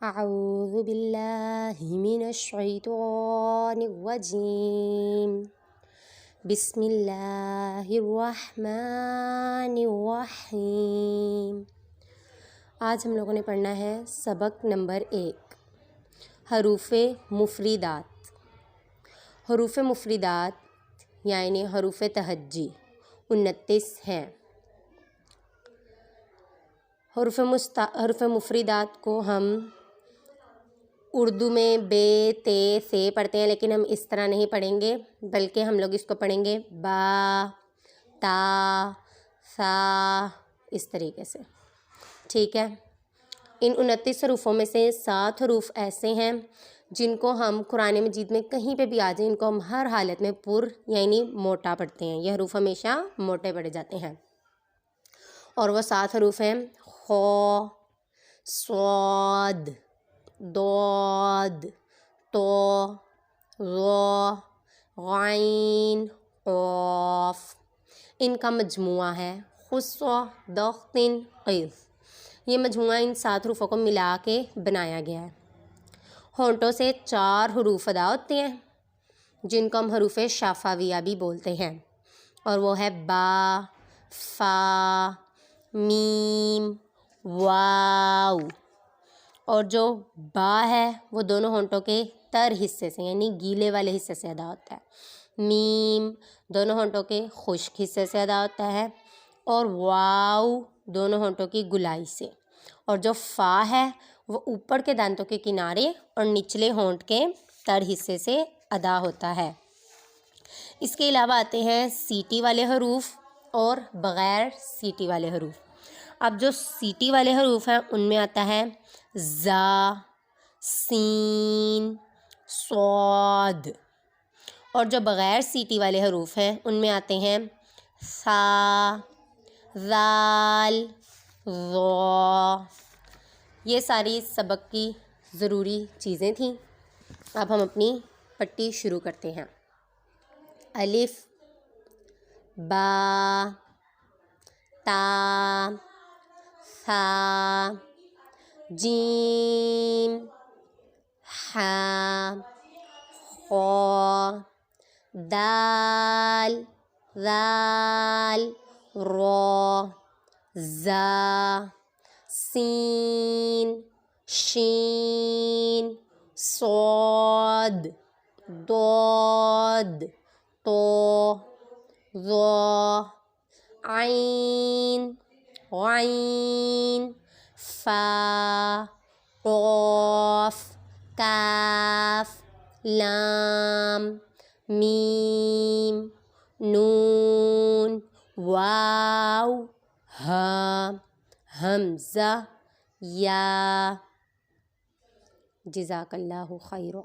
اعوذ باللہ من الشیطان الرجیم بسم اللہ الرحمن الرحیم۔ آج ہم لوگوں نے پڑھنا ہے سبق نمبر 1، حروف مفردات۔ حروف مفردات یعنی حروف تہجی 29 ہیں۔ حروف مفردات کو ہم اردو میں بے تے سے پڑھتے ہیں، لیکن ہم اس طرح نہیں پڑھیں گے، بلکہ ہم لوگ اس کو پڑھیں گے با، تا، سا، اس طریقے سے، ٹھیک ہے۔ ان 29 حروفوں میں سے 7 حروف ایسے ہیں جن کو ہم قرآن مجید میں کہیں پہ بھی آ جائیں ان کو ہم ہر حالت میں یعنی موٹا پڑھتے ہیں۔ یہ حروف ہمیشہ موٹے پڑھے جاتے ہیں، اور وہ 7 حروف ہیں: خ، صاد، ضاد، ط، ظ، غین، قاف۔ ان کا مجموعہ ہے خص، ضغط، قذ۔ یہ مجموعہ ان 7 حروفوں کو ملا کے بنایا گیا ہے۔ ہونٹوں سے 4 حروف ادا ہوتے ہیں جن کو ہم حروف شفویہ بھی بولتے ہیں، اور وہ ہے با، فا، میم، واو۔ اور جو با ہے وہ دونوں ہونٹوں کے تر حصے سے یعنی گیلے والے حصے سے ادا ہوتا ہے۔ میم دونوں ہونٹوں کے خشک حصے سے ادا ہوتا ہے، اور واو دونوں ہونٹوں کی گلائی سے۔ اور جو فا ہے وہ اوپر کے دانتوں کے کنارے اور نچلے ہونٹ کے تر حصے سے ادا ہوتا ہے۔ اس کے علاوہ آتے ہیں سیٹی والے حروف اور بغیر سیٹی والے حروف۔ اب جو سیٹی والے حروف ہیں ان میں آتا ہے زا، سین، صاد، اور جو بغیر سیٹی والے حروف ہیں ان میں آتے ہیں سا، ذال، ظا۔ یہ ساری سبق کی ضروری چیزیں تھیں۔ اب ہم اپنی پٹی شروع کرتے ہیں۔ الف، با، تا، ثا، جیم، حا، خا، دال، ذال، را، زا، سین، شین، صاد، ضاد، طا، ظا، عین، غین، فا، قاف، کاف، لام، میم، نون، واو، ہا، حمزہ، یا۔ جزاک اللہ خیرا۔